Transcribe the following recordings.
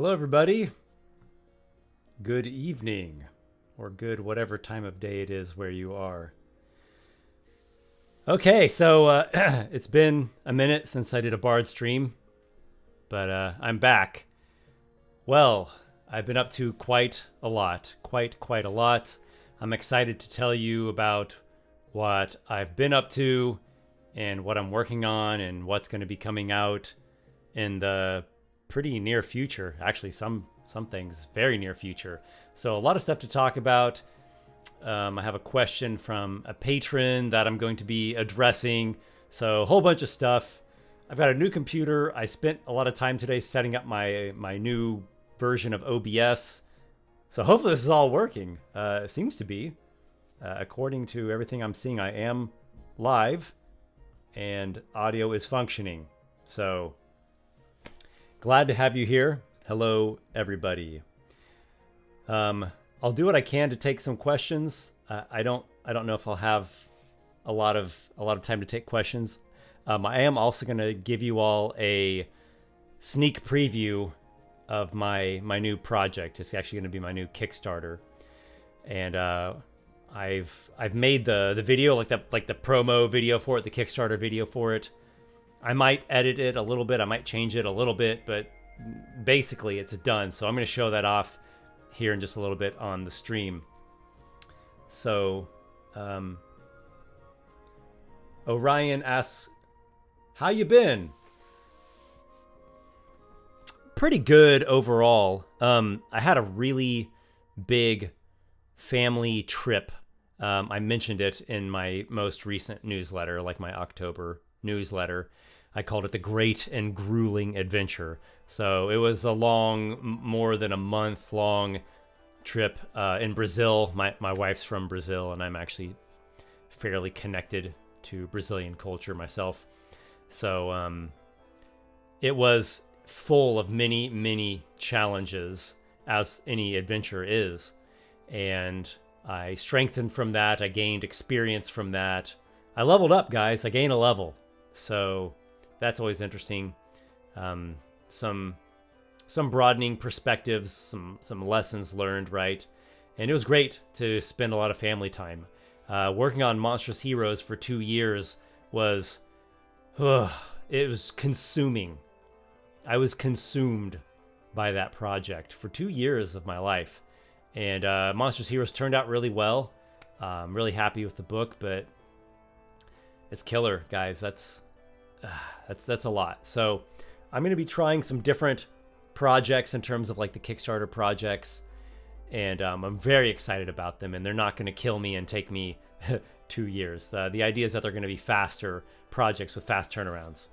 Hello, everybody. Good evening, or good whatever time of day it is where you are. Okay, so it's been a minute since I did a Bardstream, but I'm back. Well, I've been up to quite a lot. Quite a lot. I'm excited to tell you about what I've been up to and what I'm working on and what's going to be coming out in the pretty near future. Actually, some things very near future. So a lot of stuff to talk about. I have a question from a patron that I'm going to be addressing. So a whole bunch of stuff. I've got a new computer. I spent a lot of time today setting up my new version of OBS. So hopefully this is all working. It seems to be. According to everything I'm seeing, I am live and audio is functioning. So glad to have you here. Hello, everybody. I'll do what I can to take some questions. I don't know if I'll have a lot of time to take questions. I am also going to give you all a sneak preview of my new project. It's actually going to be my new Kickstarter, and I've made the video like the promo video for it, the Kickstarter video for it. I might edit it a little bit. I might change it a little bit, but basically it's done. So I'm going to show that off here in just a little bit on the stream. So Orion asks, how you been? Pretty good overall. I had a really big family trip. I mentioned it in my most recent newsletter, like my October newsletter. I called it the Great and Grueling Adventure. So it was a long, more than a month long trip in Brazil. My wife's from Brazil, and I'm actually fairly connected to Brazilian culture myself. So it was full of many challenges, as any adventure is. And I strengthened from that. I gained experience from that. I leveled up, guys. I gained a level. So that's always interesting. Some broadening perspectives, some lessons learned, right? And it was great to spend a lot of family time. Working on Monstrous Heroes for 2 years was, it was consuming. I was consumed by that project for 2 years of my life. And Monstrous Heroes turned out really well. I'm really happy with the book, but it's killer, guys. That's a lot. So I'm going to be trying some different projects in terms of like the Kickstarter projects, and I'm very excited about them, and they're not going to kill me and take me 2 years. The idea is that they're going to be faster projects with fast turnarounds.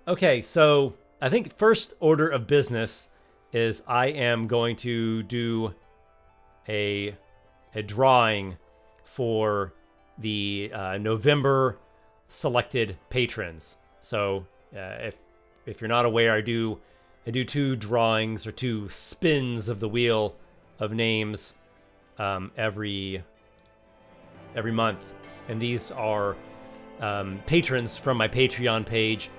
Okay, so I think first order of business is I am going to do a drawing for the November selected patrons. So if you're not aware, I do 2 drawings or 2 spins of the wheel of names every month, and these are patrons from my Patreon page,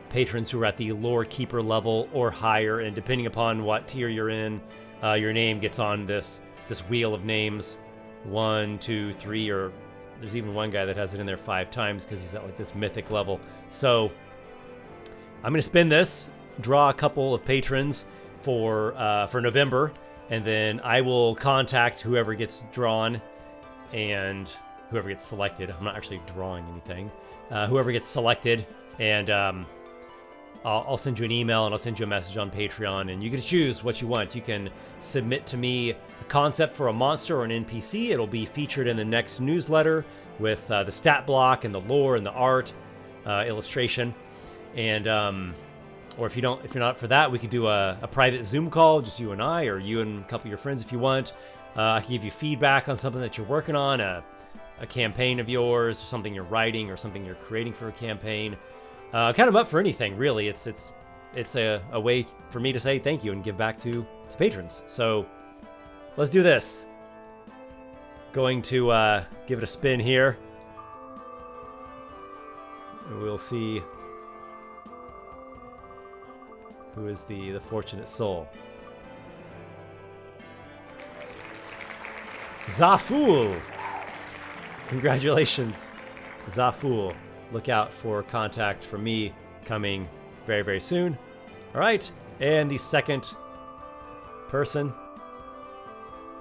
patrons who are at the Lore Keeper level or higher, and depending upon what tier you're in, your name gets on this wheel of names 1, 2, 3, or there's even one guy that has it in there 5 times because he's at like this mythic level. So I'm going to spin this, draw a couple of patrons for November, and then I will contact whoever gets drawn and whoever gets selected. I'm not actually drawing anything. Whoever gets selected, and I'll send you an email and I'll send you a message on Patreon, and you can choose what you want. You can submit to me a concept for a monster or an NPC. It'll be featured in the next newsletter with the stat block and the lore and the art illustration. And or if you're not for that, we could do a private Zoom call, just you and I, or you and a couple of your friends if you want. I can give you feedback on something that you're working on, a campaign of yours, or something you're writing, or something you're creating for a campaign. Kind of up for anything, really. It's a way for me to say thank you and give back to patrons. So let's do this. Going to give it a spin here. And we'll see Who is the fortunate soul? Zaful! Congratulations, Zaful. Look out for contact from me coming very, very soon. All right, and the second person.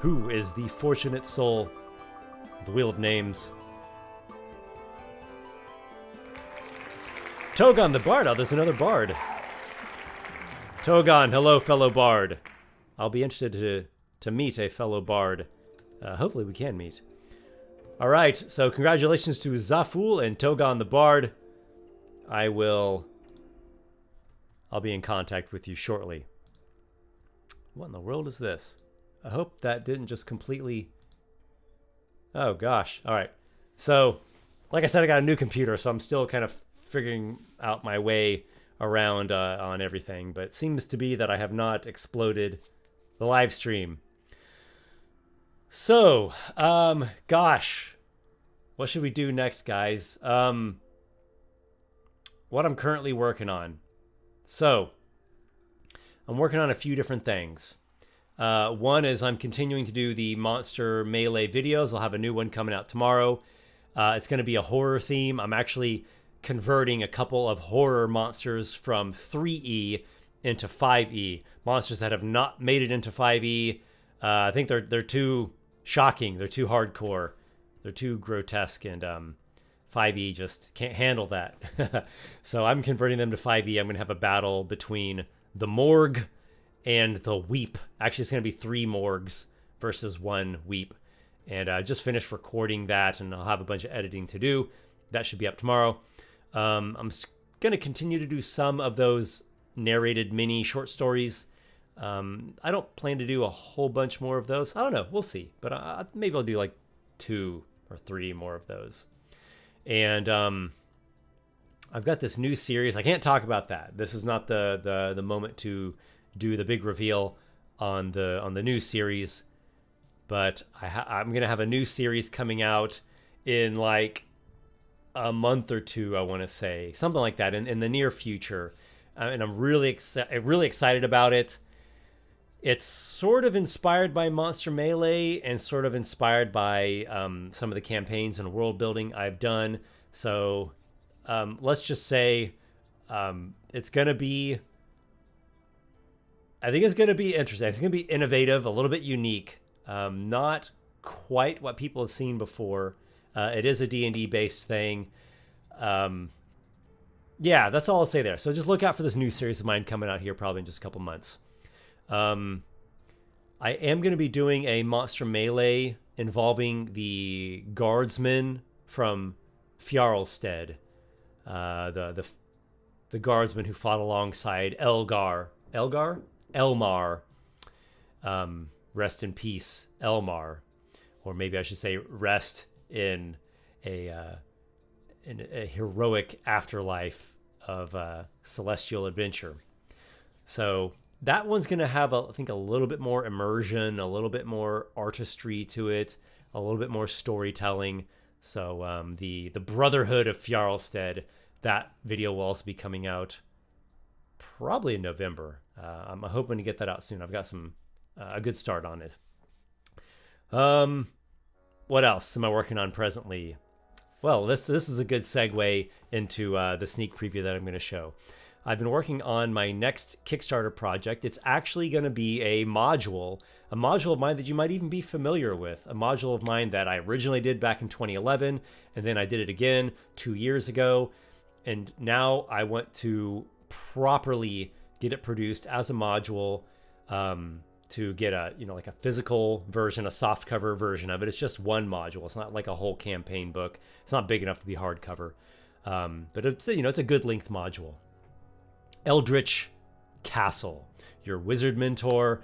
Who is the fortunate soul? The Wheel of Names. Togon the Bard. Oh, there's another Bard. Togon, hello, fellow Bard. I'll be interested to meet a fellow Bard. Hopefully we can meet. All right, so congratulations to Zaful and Togon the Bard. I'll be in contact with you shortly. What in the world is this? I hope that didn't just completely... Oh, gosh. All right. So, like I said, I got a new computer, so I'm still kind of figuring out my way around on everything. But it seems to be that I have not exploded the live stream. So, gosh. What should we do next, guys? What I'm currently working on. So, I'm working on a few different things. One is I'm continuing to do the monster melee videos. I'll have a new one coming out tomorrow. It's going to be a horror theme. I'm actually converting a couple of horror monsters from 3E into 5E. Monsters that have not made it into 5E. I think they're too shocking. They're too hardcore. They're too grotesque, and 5E just can't handle that. So I'm converting them to 5E. I'm going to have a battle between the Morgue and the Weep. Actually, it's going to be 3 Morgues versus 1 Weep. And I just finished recording that, and I'll have a bunch of editing to do. That should be up tomorrow. I'm going to continue to do some of those narrated mini short stories. I don't plan to do a whole bunch more of those. I don't know. We'll see. But maybe I'll do like 2 or 3 more of those. And I've got this new series. I can't talk about that. This is not the moment to do the big reveal on the new series. But I'm going to have a new series coming out in like a month or 2, I want to say. Something like that in the near future. And I'm really excited about it. It's sort of inspired by Monster Melee and sort of inspired by some of the campaigns and world building I've done. So let's just say it's going to be... I think it's going to be interesting. It's going to be innovative, a little bit unique. Not quite what people have seen before. It is a D&D based thing. Yeah, that's all I'll say there. So just look out for this new series of mine coming out here probably in just a couple months. I am going to be doing a Monster Melee involving the guardsmen from Fjarlstead. The guardsmen who fought alongside Elmar. Rest in peace, Elmar. Or maybe I should say rest in a heroic afterlife of celestial adventure. So that one's going to have, I think, a little bit more immersion, a little bit more artistry to it, a little bit more storytelling. So the Brotherhood of Fjarlstead, that video will also be coming out probably in November. I'm hoping to get that out soon. I've got a good start on it. What else am I working on presently? Well, this is a good segue into the sneak preview that I'm going to show. I've been working on my next Kickstarter project. It's actually going to be a module of mine that you might even be familiar with, a module of mine that I originally did back in 2011, and then I did it again 2 years ago, and now I want to properly get it produced as a module, to get like a physical version, a soft cover version of it. It's just one module. It's not like a whole campaign book. It's not big enough to be hardcover, but it's it's a good length module. Eldritch Castle. Your wizard mentor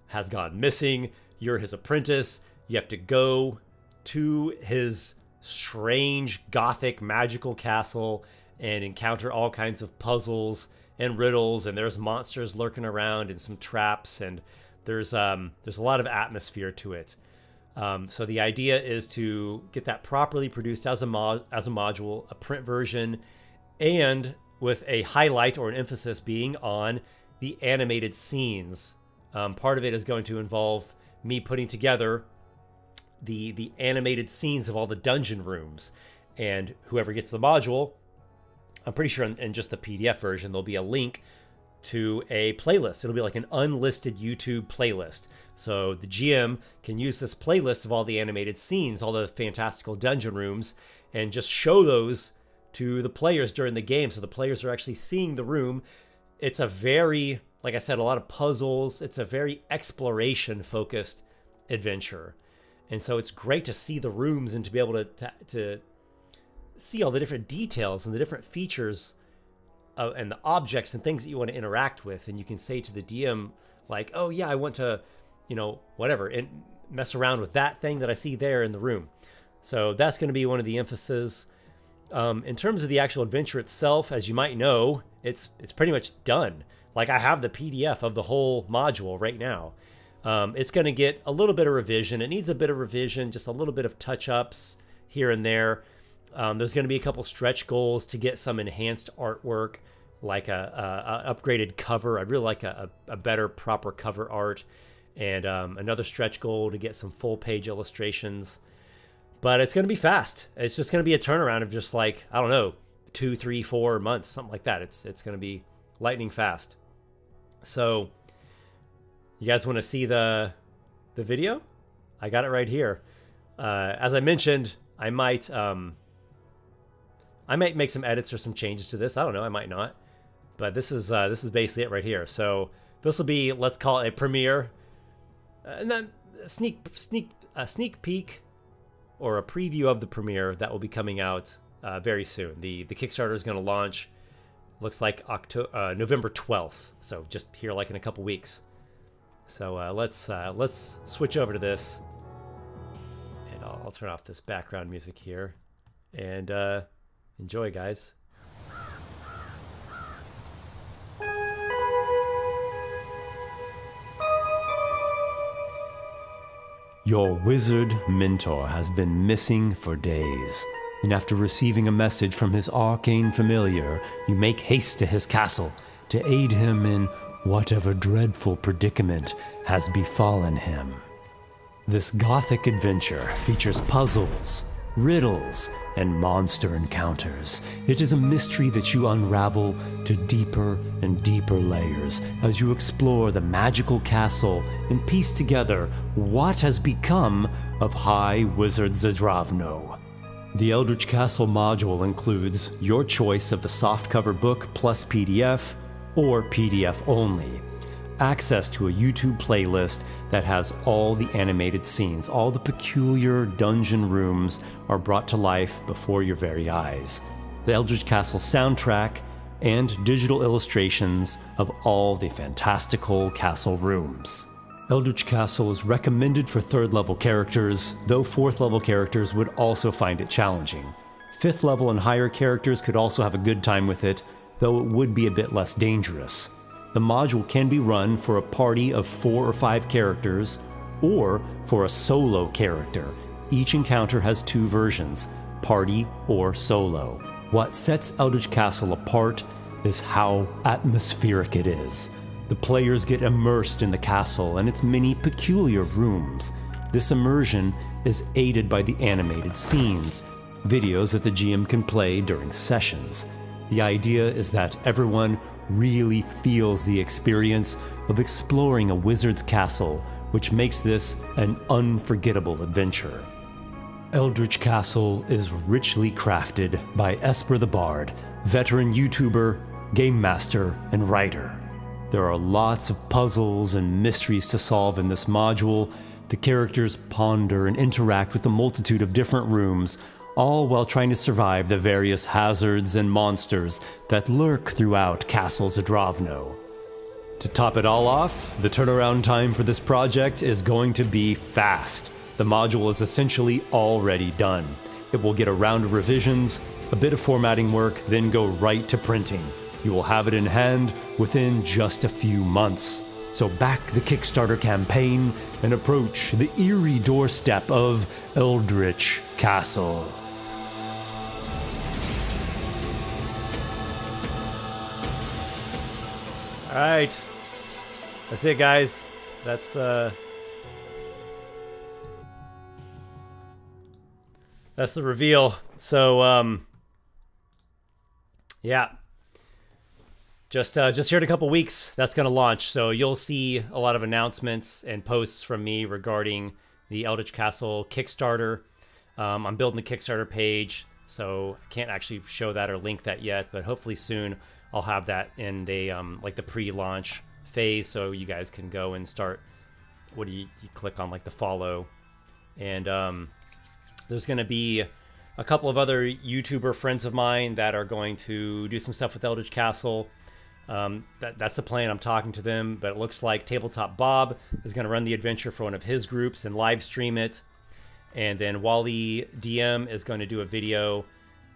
has gone missing. You're his apprentice. You have to go to his strange gothic magical castle and encounter all kinds of puzzles and riddles, and there's monsters lurking around and some traps, and there's a lot of atmosphere to it. So the idea is to get that properly produced as a module, a print version, and with a highlight or an emphasis being on the animated scenes. Part of it is going to involve me putting together the animated scenes of all the dungeon rooms, and whoever gets the module, I'm pretty sure in just the PDF version there'll be a link to a playlist. It'll be like an unlisted YouTube playlist, so the GM can use this playlist of all the animated scenes, all the fantastical dungeon rooms, and just show those to the players during the game, so the players are actually seeing the room. It's a very, like I said, a lot of puzzles. It's a very exploration focused adventure. And so it's great to see the rooms and to be able to see all the different details and the different features and the objects and things that you want to interact with. And you can say to the DM, like, oh yeah, I want to, whatever, and mess around with that thing that I see there in the room. So that's going to be one of the emphases. In terms of the actual adventure itself, as you might know, it's pretty much done. Like, I have the PDF of the whole module right now. It's going to get a little bit of revision. It needs a bit of revision, just a little bit of touch-ups here and there. There's going to be a couple stretch goals to get some enhanced artwork, like a upgraded cover. I'd really like a better, proper cover art, and another stretch goal to get some full-page illustrations. But it's going to be fast. It's just going to be a turnaround of just like, I don't know, 2, 3, 4 months, something like that. It's going to be lightning fast. So, you guys want to see the video? I got it right here. As I mentioned, I might make some edits or some changes to this. I don't know, I might not. But this is basically it right here. So this will be, let's call it a premiere, and then a sneak peek or a preview of the premiere that will be coming out very soon. The Kickstarter is going to launch, looks like November 12th. So just here, like in a couple weeks. So let's switch over to this, and I'll turn off this background music here, and enjoy, guys. Your wizard mentor has been missing for days, and after receiving a message from his arcane familiar, you make haste to his castle to aid him in whatever dreadful predicament has befallen him. This gothic adventure features puzzles, riddles, and monster encounters. It is a mystery that you unravel to deeper and deeper layers as you explore the magical castle and piece together what has become of High Wizard Zdravno. The Eldritch Castle module includes your choice of the softcover book plus PDF, or PDF only, access to a YouTube playlist that has all the animated scenes. All the peculiar dungeon rooms are brought to life before your very eyes. The Eldritch Castle soundtrack and digital illustrations of all the fantastical castle rooms. Eldritch Castle is recommended for 3rd level characters, though 4th level characters would also find it challenging. 5th level and higher characters could also have a good time with it, though it would be a bit less dangerous. The module can be run for a party of 4 or 5 characters, or for a solo character. Each encounter has 2 versions, party or solo. What sets Eldritch Castle apart is how atmospheric it is. The players get immersed in the castle and its many peculiar rooms. This immersion is aided by the animated scenes, videos that the GM can play during sessions. The idea is that everyone really feels the experience of exploring a wizard's castle, which makes this an unforgettable adventure. Eldritch Castle is richly crafted by Esper the Bard, veteran YouTuber, game master, and writer. There are lots of puzzles and mysteries to solve in this module. The characters ponder and interact with a multitude of different rooms, all while trying to survive the various hazards and monsters that lurk throughout Castle Zdravno. To top it all off, the turnaround time for this project is going to be fast. The module is essentially already done. It will get a round of revisions, a bit of formatting work, then go right to printing. You will have it in hand within just a few months. So back the Kickstarter campaign and approach the eerie doorstep of Eldritch Castle. All right. That's it, guys. That's the reveal. So, yeah. Just here in a couple weeks, that's going to launch. So you'll see a lot of announcements and posts from me regarding the Eldritch Castle Kickstarter. I'm building the Kickstarter page, so I can't actually show that or link that yet, but hopefully soon I'll have that in the like the pre-launch phase, so you guys can go and start. What do you click on, like the follow, and there's going to be a couple of other YouTuber friends of mine that are going to do some stuff with Eldritch Castle. That's the plan. I'm talking to them, but it looks like Tabletop Bob is going to run the adventure for one of his groups and live stream it. And then Wally DM is going to do a video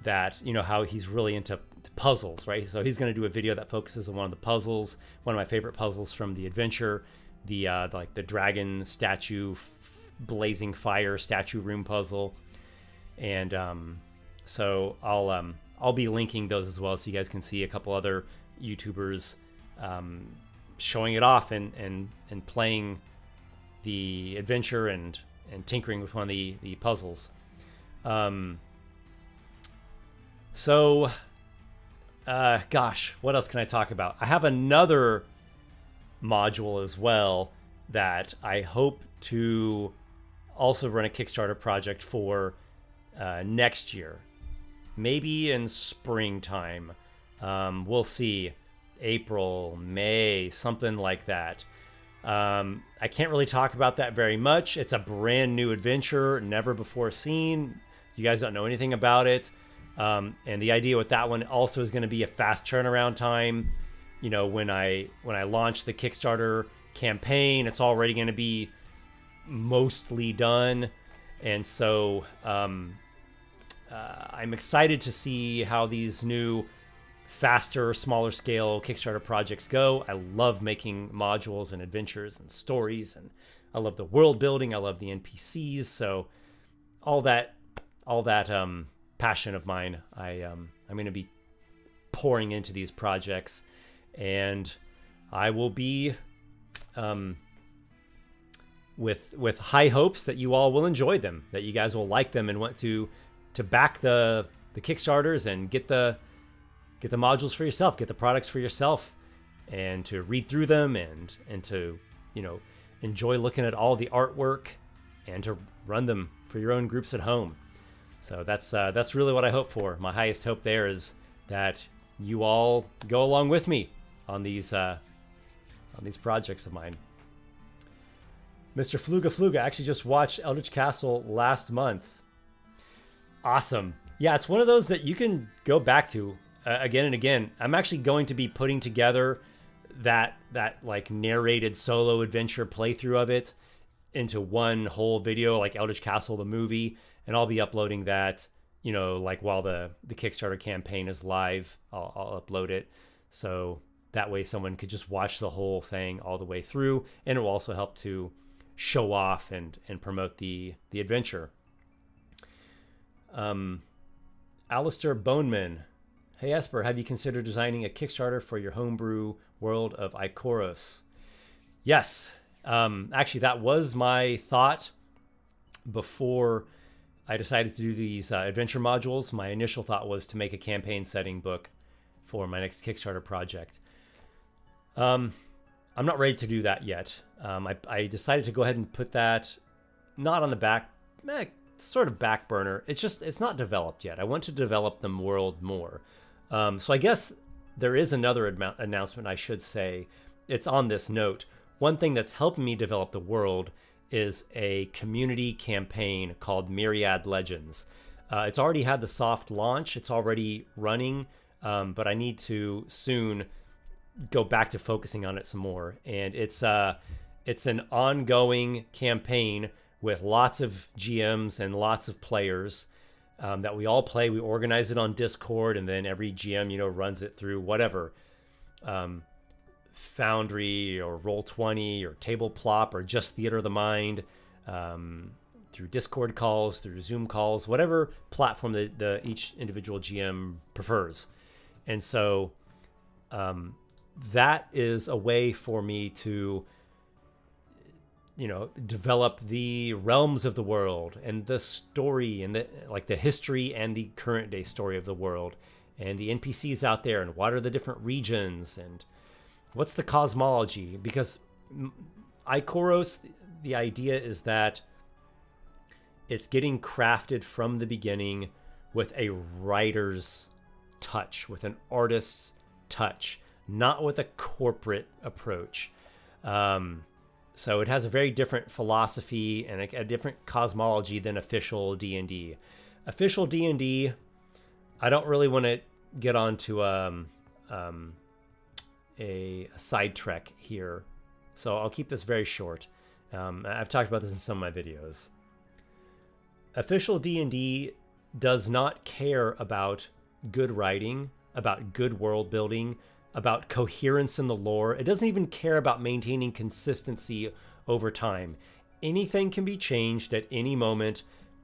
that, you know, how he's really into puzzles, right? So he's going to do a video that focuses on one of the puzzles, one of my favorite puzzles from the adventure, the like the dragon statue, blazing fire statue room puzzle. And so I'll be linking those as well, so you guys can see a couple other YouTubers showing it off and playing the adventure and tinkering with one of the puzzles. Gosh, what else can I talk about? I have another module as well that I hope to also run a Kickstarter project for next year, maybe in springtime. We'll see, April, May, something like that. I can't really talk about that very much. It's a brand new adventure, never before seen. You guys don't know anything about it. And the idea with that one also is going to be a fast turnaround time. You know, when I launch the Kickstarter campaign, it's already going to be mostly done. And so I'm excited to see how these new faster, smaller scale Kickstarter projects go. I love making modules and adventures and stories, and I love the world building. I love the NPCs. So all that passion of mine, I'm going to be pouring into these projects, and I will be with high hopes that you all will enjoy them, that you guys will like them and want to back the Kickstarters and get the modules for yourself, get the products for yourself, and to read through them and to, you know, enjoy looking at all the artwork and to run them for your own groups at home. So that's really what I hope for. My highest hope there is that you all go along with me on these projects of mine. Mr. Fluga actually just watched Eldritch Castle last month. Awesome. Yeah, it's one of those that you can go back to again and again. I'm actually going to be putting together that like narrated solo adventure playthrough of it into one whole video, like Eldritch Castle the movie, and I'll be uploading that, you know, like while the Kickstarter campaign is live. I'll upload it, so that way someone could just watch the whole thing all the way through, and it will also help to show off and promote the adventure. Alistair Boneman. Hey Esper, have you considered designing a Kickstarter for your homebrew world of Aorus? Yes. Actually, that was my thought before I decided to do these adventure modules. My initial thought was to make a campaign setting book for my next Kickstarter project. I'm not ready to do that yet. I decided to go ahead and put that not on the sort of back burner. It's not developed yet. I want to develop the world more. So I guess there is another announcement I should say. It's on this note. One thing that's helping me develop the world is a community campaign called Myriad Legends. It's already had the soft launch. It's already running, but I need to soon go back to focusing on it some more. And it's an ongoing campaign with lots of GMs and lots of players that we all play. We organize it on Discord, and then every GM, you know, runs it through whatever, Foundry or Roll20 or Table Plop or just Theater of the Mind, through Discord calls, through Zoom calls, whatever platform each individual GM prefers. And so that is a way for me to, develop the realms of the world and the story and the history and the current day story of the world and the NPCs out there and what are the different regions and what's the cosmology. Because Aorus, the idea is that it's getting crafted from the beginning with a writer's touch, with an artist's touch, not with a corporate approach. So it has a very different philosophy and a different cosmology than official D&D. Official D&D, I don't really want to get onto a side trek here, so I'll keep this very short. I've talked about this in some of my videos. Official D&D does not care about good writing, about good world building, about coherence in the lore. It doesn't even care about maintaining consistency over time. Anything can be changed at any moment.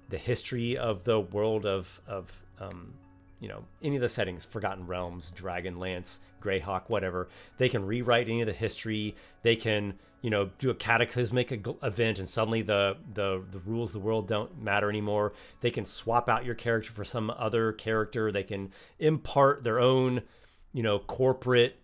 The history of the world of any of the settings, Forgotten Realms, Dragonlance, Greyhawk, whatever, they can rewrite any of the history. They can, do a cataclysmic event and suddenly the rules of the world don't matter anymore. They can swap out your character for some other character. They can impart their own corporate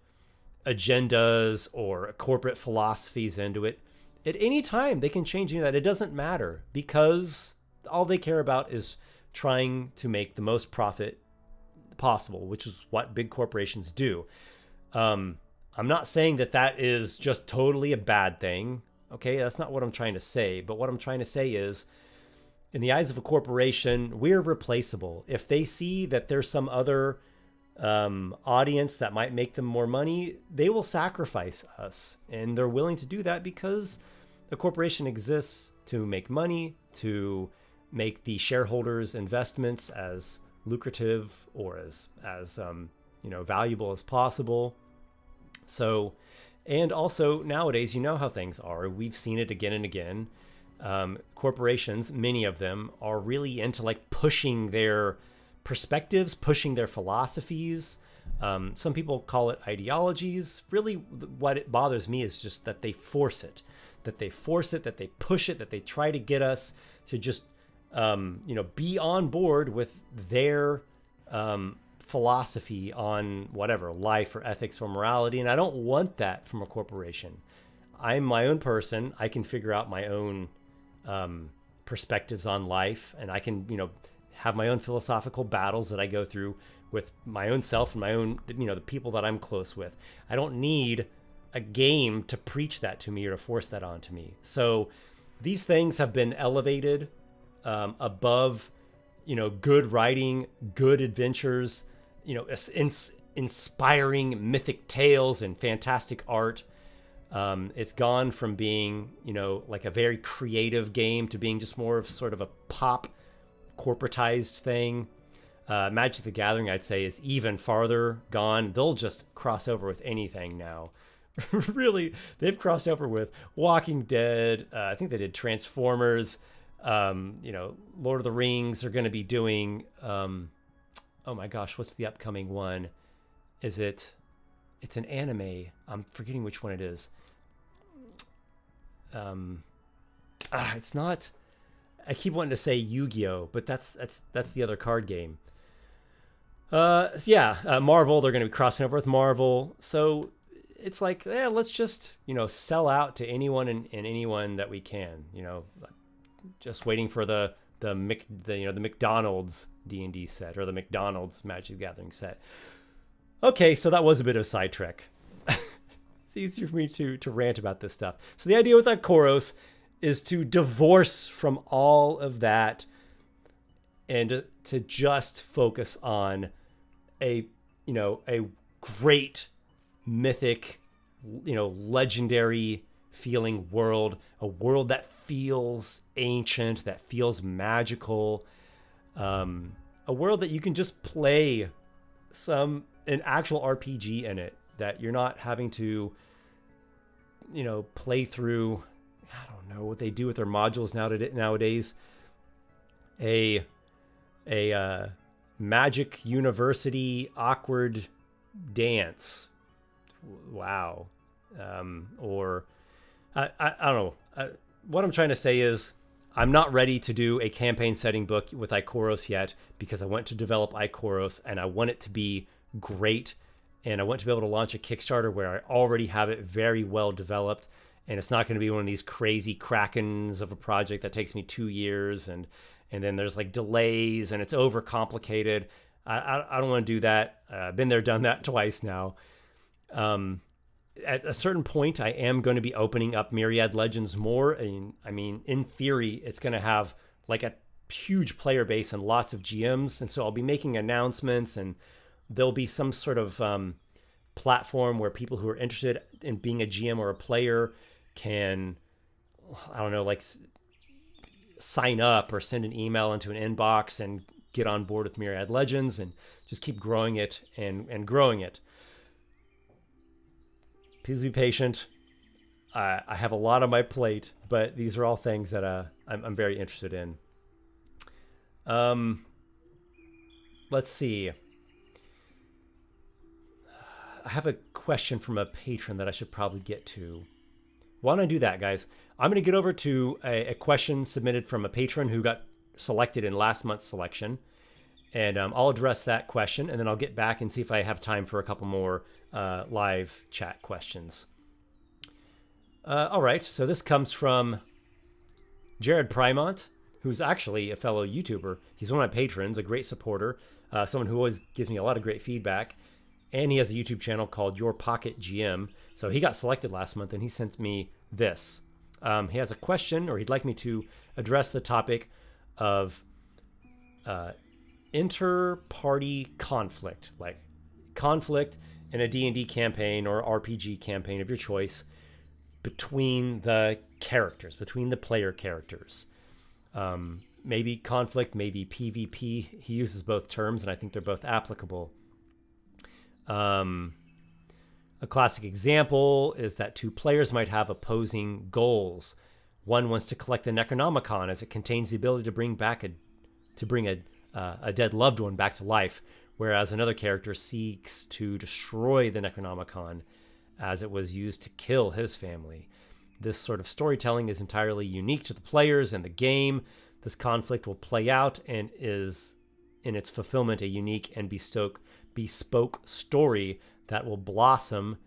agendas or corporate philosophies into it. At any time, they can change any of that. It doesn't matter because all they care about is trying to make the most profit possible, which is what big corporations do. I'm not saying that is just totally a bad thing. Okay, that's not what I'm trying to say. But what I'm trying to say is, in the eyes of a corporation, we're replaceable. If they see that there's some other audience that might make them more money, they will sacrifice us, and they're willing to do that because the corporation exists to make money, to make the shareholders' investments as lucrative or as valuable as possible. So, and also nowadays, how things are. We've seen it again and again. Corporations, many of them, are really into pushing their perspectives, pushing their philosophies. Some people call it ideologies. Really, what it bothers me is just that they force it, that they push it, that they try to get us to just, be on board with their philosophy on whatever, life or ethics or morality. And I don't want that from a corporation. I'm my own person. I can figure out my own perspectives on life, and I can, have my own philosophical battles that I go through with my own self and my own, the people that I'm close with. I don't need a game to preach that to me or to force that onto me. So these things have been elevated above, good writing, good adventures, inspiring mythic tales and fantastic art. It's gone from being, a very creative game to being just more of sort of a pop corporatized thing. Magic the Gathering, I'd say, is even farther gone. They'll just cross over with anything now. Really, they've crossed over with Walking Dead. I think they did Transformers. Lord of the Rings are going to be doing. Oh my gosh, what's the upcoming one? It's an anime. I'm forgetting which one it is. It's not. I keep wanting to say Yu-Gi-Oh, but that's the other card game. Marvel, they're going to be crossing over with Marvel. So it's let's just, sell out to anyone and anyone that we can, just waiting for the McDonald's D&D set or the McDonald's Magic the Gathering set. Okay, so that was a bit of a sidetrack. It's easier for me to rant about this stuff. So the idea with Aorus is to divorce from all of that and to just focus on a great mythic, legendary feeling world, a world that feels ancient, that feels magical, a world that you can just play an actual RPG in it, that you're not having to, play through. I don't know what they do with their modules nowadays. A Magic University awkward dance. wow. Or I don't know. What I'm trying to say is I'm not ready to do a campaign setting book with Aorus yet, because I want to develop Aorus and I want it to be great. And I want to be able to launch a Kickstarter where I already have it very well developed. And it's not going to be one of these crazy krakens of a project that takes me 2 years. And then there's like delays and it's overcomplicated. I don't want to do that. I've been there, done that twice now. At a certain point, I am going to be opening up Myriad Legends more. And I mean, in theory, it's going to have like a huge player base and lots of GMs. And so I'll be making announcements, and there'll be some sort of platform where people who are interested in being a GM or a player can, I don't know, like sign up or send an email into an inbox and get on board with Myriad Legends and just keep growing it and growing it. Please be patient. I have a lot on my plate, but these are all things that I'm very interested in. Let's see. I have a question from a patron that I should probably get to. Why don't I do that, guys? I'm going to get over to a question submitted from a patron who got selected in last month's selection. And I'll address that question, and then I'll get back and see if I have time for a couple more live chat questions. All right, so this comes from Jared Primont, who's actually a fellow YouTuber. He's one of my patrons, a great supporter, someone who always gives me a lot of great feedback. And he has a YouTube channel called Your Pocket GM. So he got selected last month, and he sent me this. He has a question, or he'd like me to address the topic of inter-party conflict, like conflict in a D&D campaign or RPG campaign of your choice between the characters, between the player characters. Maybe conflict, maybe PvP. He uses both terms, and I think they're both applicable. A classic example is that two players might have opposing goals. One wants to collect the Necronomicon, as it contains the ability to bring a dead loved one back to life, whereas another character seeks to destroy the Necronomicon, as it was used to kill his family. This sort of storytelling is entirely unique to the players and the game. This conflict will play out and is, in its fulfillment, a unique and bespoke story that will blossom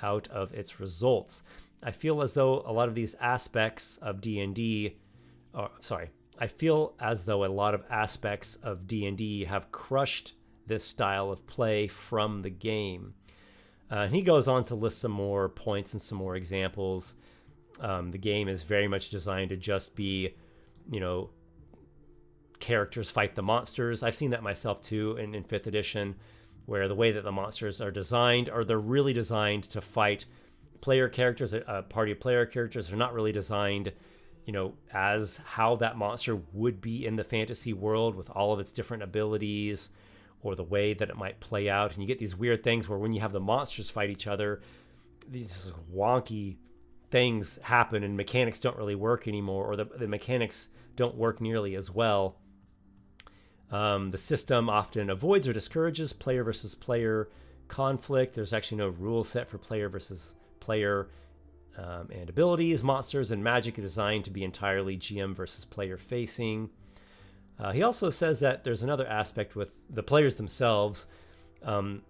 out of its results. I feel as though a lot of these aspects of D&D, I feel as though a lot of aspects of D&D have crushed this style of play from the game. He goes on to list some more points and some more examples. The game is very much designed to just be, characters fight the monsters. I've seen that myself too in 5th edition, where the way that the monsters are designed, or they're really designed to fight player characters, a party of player characters. They're not really designed, as how that monster would be in the fantasy world with all of its different abilities, or the way that it might play out. And you get these weird things where when you have the monsters fight each other, these wonky things happen and mechanics don't really work anymore, or the mechanics don't work nearly as well. The system often avoids or discourages player versus player conflict. There's actually no rule set for player versus player, and abilities, monsters, and magic are designed to be entirely GM versus player facing. He also says that there's another aspect with the players themselves. I don't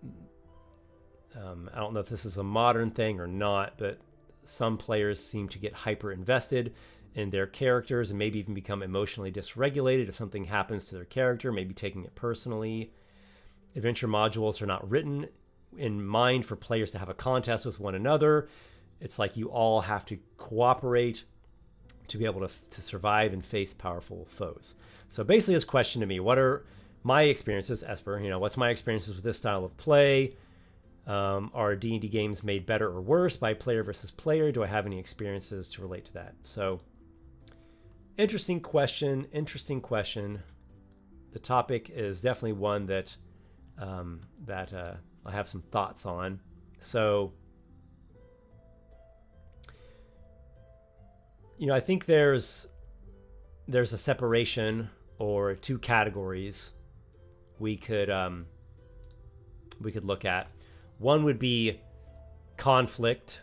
know if this is a modern thing or not, but some players seem to get hyper invested in their characters and maybe even become emotionally dysregulated if something happens to their character, maybe taking it personally. Adventure modules are not written in mind for players to have a contest with one another. It's like you all have to cooperate to be able to survive and face powerful foes. So basically his question to me, what are my experiences, Esper, what's my experiences with this style of play? Are D&D games made better or worse by player versus player? Do I have any experiences to relate to that? So interesting question. The topic is definitely one that I have some thoughts on. So, I think there's a separation or two categories we could look at. One would be conflict.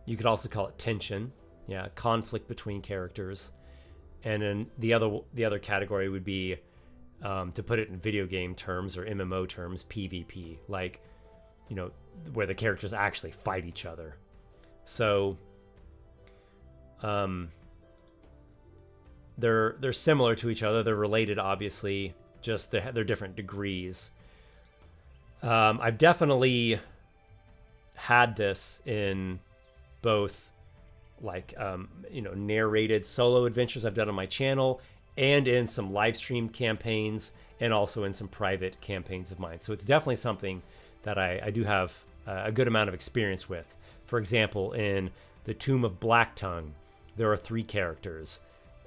You could also call it tension. Yeah, conflict between characters. And then the other category would be, to put it in video game terms or MMO terms, PvP, like, you know, where the characters actually fight each other. So they're similar to each other. They're related, obviously, just they're different degrees. I've definitely had this in both, like, you know, narrated solo adventures I've done on my channel, and in some live stream campaigns, and also in some private campaigns of mine. So it's definitely something that I do have a good amount of experience with. For example, in the Tomb of Blacktongue, there are 3 characters,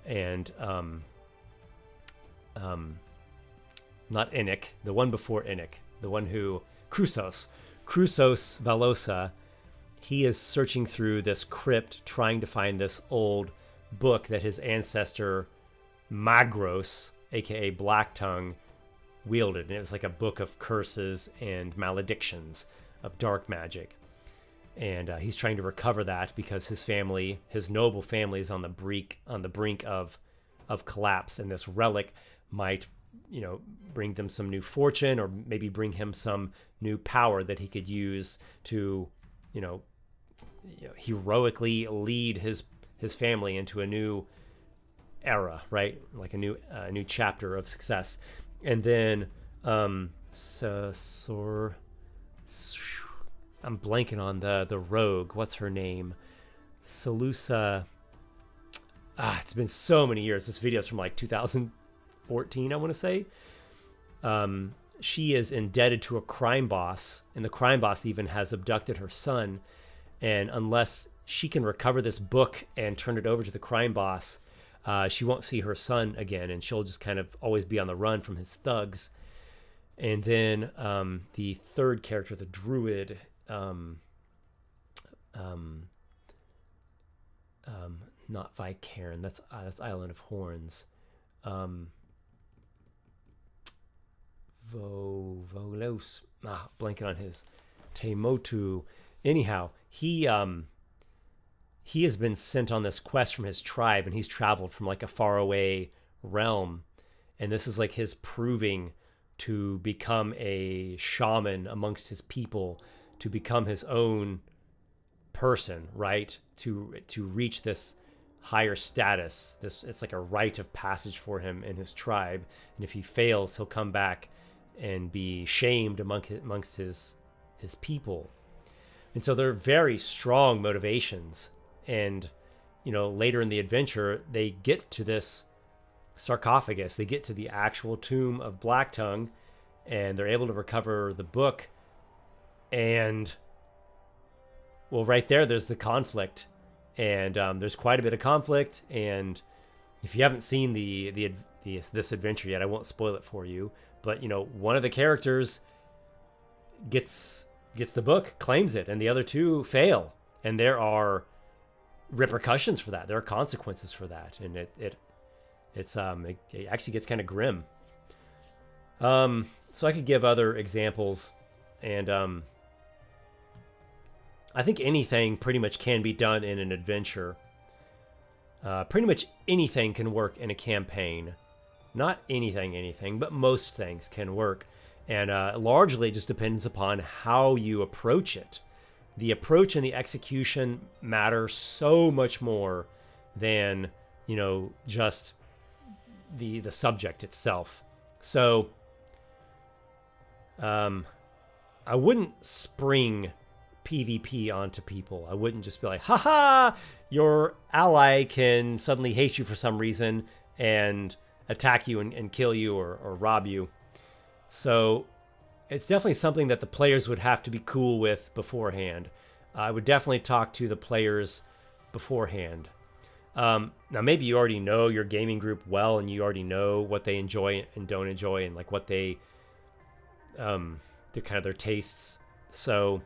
and not Enoch, the one before Enoch, the one who, Chrysos Valosa. He is searching through this crypt trying to find this old book that his ancestor Magros, aka Blacktongue, wielded. And it was like a book of curses and maledictions of dark magic. And he's trying to recover that because his family, his noble family, is on the brink of collapse, and this relic might, you know, bring them some new fortune, or maybe bring him some new power that he could use to, you know, heroically lead his family into a new era, right? Like a new chapter of success. And then I'm blanking on the rogue. What's her name? Salusa. It's been so many years. This video's from like 2014, I want to say. She is indebted to a crime boss, and the crime boss even has abducted her son. And unless she can recover this book and turn it over to the crime boss, she won't see her son again, and she'll just kind of always be on the run from his thugs. And then the third character, the druid, not Vicairn, that's Island of Horns. Volos, blanking on his, Temotu. Anyhow, he has been sent on this quest from his tribe, and he's traveled from like a faraway realm, and this is like his proving to become a shaman amongst his people, to become his own person, right? To reach this higher status. It's like a rite of passage for him in his tribe, and if he fails, he'll come back and be shamed amongst his people. And so they're very strong motivations. And, you know, later in the adventure, they get to this sarcophagus. They get to the actual tomb of Blacktongue, and they're able to recover the book. And, well, right there's the conflict. And there's quite a bit of conflict. And if you haven't seen this adventure yet, I won't spoil it for you. But, you know, one of the characters gets the book, claims it, and the other 2 fail. And there are repercussions for that. There are consequences for that. And it actually gets kind of grim. So I could give other examples, and I think anything pretty much can be done in an adventure. Pretty much anything can work in a campaign. Not anything, but most things can work. And largely it just depends upon how you approach it. The approach and the execution matter so much more than, you know, just the subject itself. So I wouldn't spring PvP onto people. I wouldn't just be like, haha, your ally can suddenly hate you for some reason and attack you and kill you or rob you. So it's definitely something that the players would have to be cool with beforehand. I would definitely talk to the players beforehand. Now, maybe you already know your gaming group well, and you already know what they enjoy and don't enjoy, and like what their tastes. So,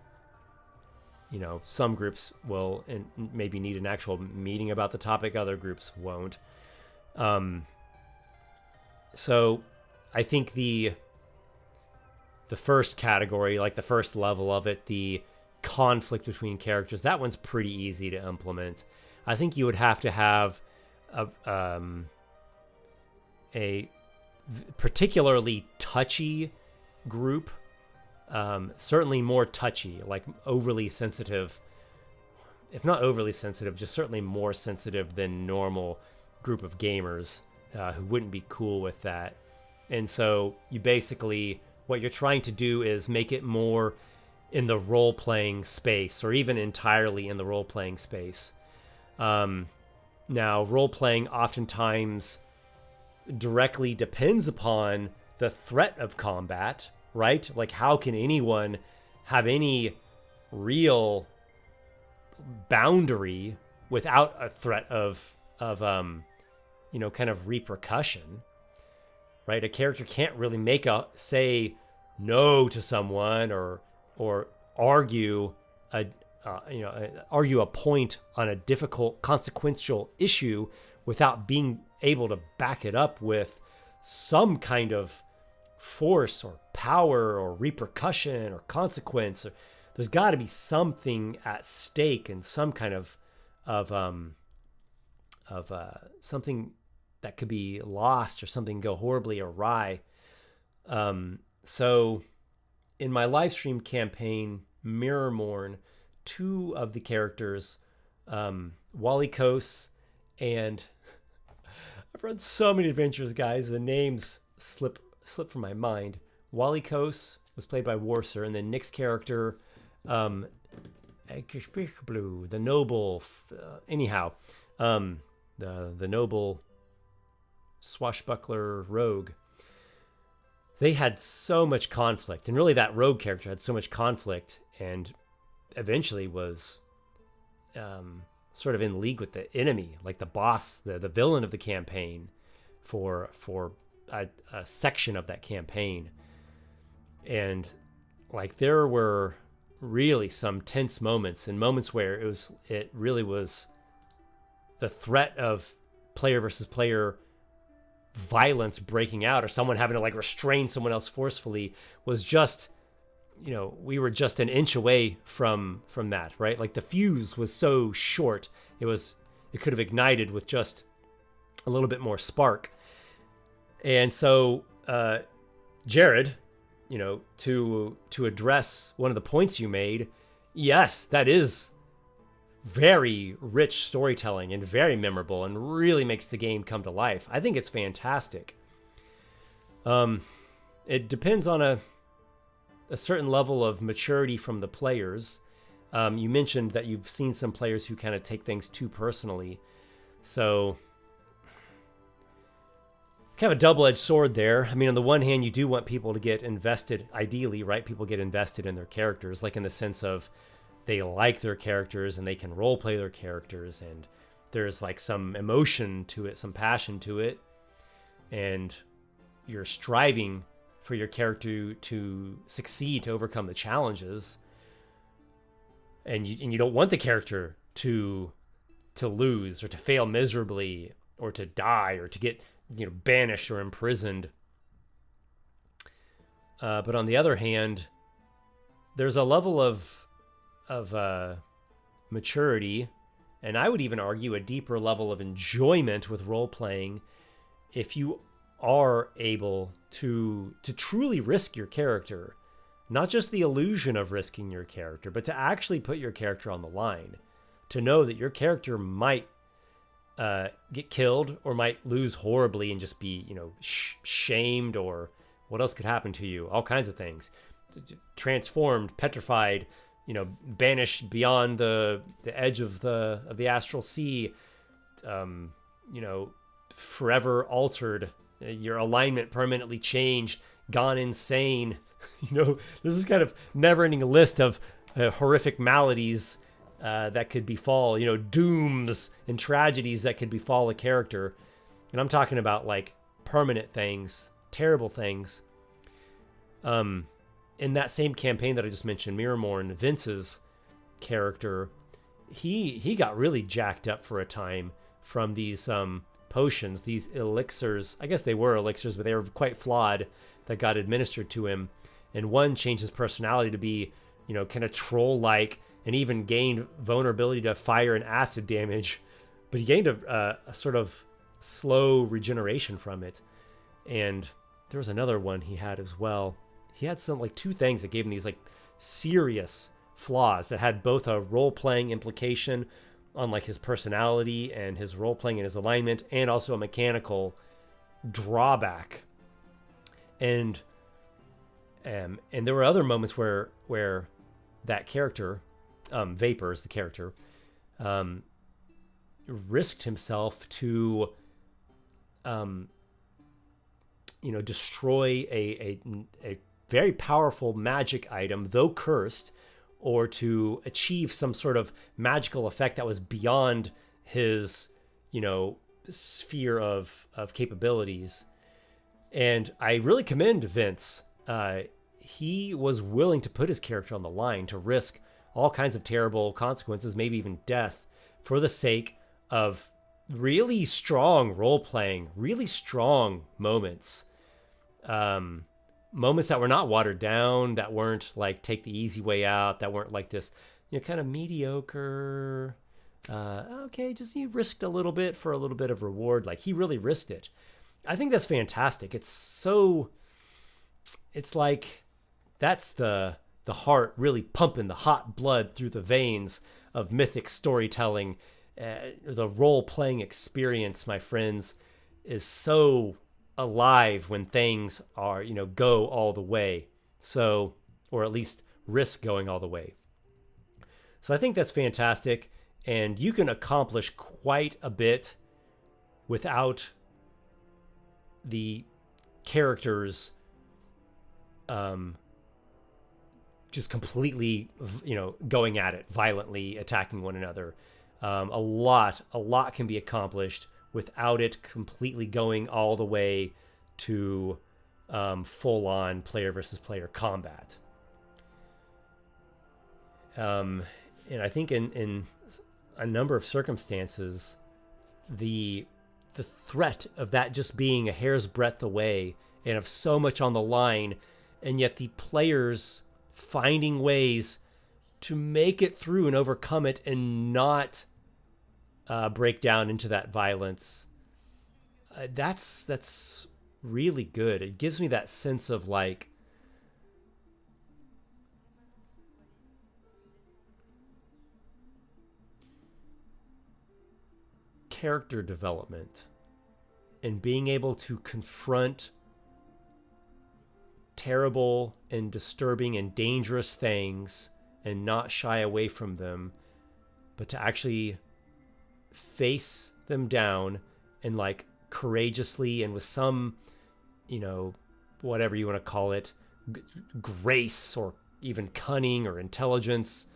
you know, some groups will maybe need an actual meeting about the topic. Other groups won't. So I think the first category, like the first level of it, the conflict between characters, that one's pretty easy to implement. I think you would have to have a particularly touchy group, certainly more touchy, like overly sensitive. If not overly sensitive, just certainly more sensitive than normal group of gamers who wouldn't be cool with that. And so you basically, what you're trying to do is make it more in the role-playing space, or even entirely in the role-playing space. Now, role-playing oftentimes directly depends upon the threat of combat, right? Like, how can anyone have any real boundary without a threat of kind of repercussion, right? A character can't really say no to someone or argue a point on a difficult consequential issue without being able to back it up with some kind of force or power or repercussion or consequence. There's got to be something at stake and some kind of something that could be lost or something go horribly awry. So in my live stream campaign, Mirrormorn, two of the characters, Walikos and I've run so many adventures, guys. The names slip from my mind. Walikos was played by Warser, and then Nick's character, the noble, the noble swashbuckler rogue. They had so much conflict, and really that rogue character had so much conflict, and eventually was sort of in league with the enemy, like the boss, the villain of the campaign for a section of that campaign. And like there were really some tense moments, and moments where it really was the threat of player versus player violence breaking out, or someone having to like restrain someone else forcefully, was just, we were just an inch away from that, right? Like the fuse was so short, it could have ignited with just a little bit more spark. And so Jared, to address one of the points you made, yes, that is very rich storytelling and very memorable and really makes the game come to life. I think it's fantastic. It depends on a certain level of maturity from the players. You mentioned that you've seen some players who kind of take things too personally. So kind of a double-edged sword there. I mean, on the one hand, you do want people to get invested, ideally, right? People get invested in their characters, like in the sense of they like their characters and they can role play their characters, and there's like some emotion to it, some passion to it, and you're striving for your character to succeed, to overcome the challenges, and you don't want the character to lose or to fail miserably or to die or to get banished or imprisoned. But on the other hand, there's a level of maturity, and I would even argue a deeper level of enjoyment with role playing if you are able to truly risk your character, not just the illusion of risking your character, but to actually put your character on the line, to know that your character might get killed or might lose horribly and just be shamed, or what else could happen to you, all kinds of things, transformed, petrified, banished beyond the edge of the astral sea, forever altered, your alignment permanently changed, gone insane. This is kind of never-ending list of horrific maladies that could befall, dooms and tragedies that could befall a character. And I'm talking about like permanent things, terrible things. In that same campaign that I just mentioned, Mirrormorn, Vince's character, he got really jacked up for a time from these potions, these elixirs. I guess they were elixirs, but they were quite flawed, that got administered to him. And one changed his personality to be kind of troll-like, and even gained vulnerability to fire and acid damage. But he gained a sort of slow regeneration from it. And there was another one he had as well. He had some, like, 2 things that gave him these, like, serious flaws that had both a role-playing implication on, like, his personality and his role-playing and his alignment, and also a mechanical drawback. And there were other moments where that character, Vapors, the character, risked himself to, destroy a very powerful magic item, though cursed, or to achieve some sort of magical effect that was beyond his, sphere of capabilities. And I really commend Vince. He was willing to put his character on the line to risk all kinds of terrible consequences, maybe even death, for the sake of really strong role-playing, really strong moments. Moments that were not watered down, that weren't like take the easy way out, that weren't like this, kind of mediocre, okay, just you risked a little bit for a little bit of reward. Like, he really risked it. I think that's fantastic. It's like, that's the heart really pumping the hot blood through the veins of mythic storytelling. The role-playing experience, my friends, is so alive when things are, go all the way. So, or at least risk going all the way. So I think that's fantastic. And you can accomplish quite a bit without the characters just completely, going at it, violently attacking one another. A lot can be accomplished without it completely going all the way to full-on player versus player combat. And I think in a number of circumstances, the threat of that just being a hair's breadth away and of so much on the line, and yet the players finding ways to make it through and overcome it and not break down into that violence. That's really good. It gives me that sense of like character development and being able to confront terrible and disturbing and dangerous things and not shy away from them, but to actually face them down and like courageously and with some, whatever you want to call it, grace or even cunning or intelligence,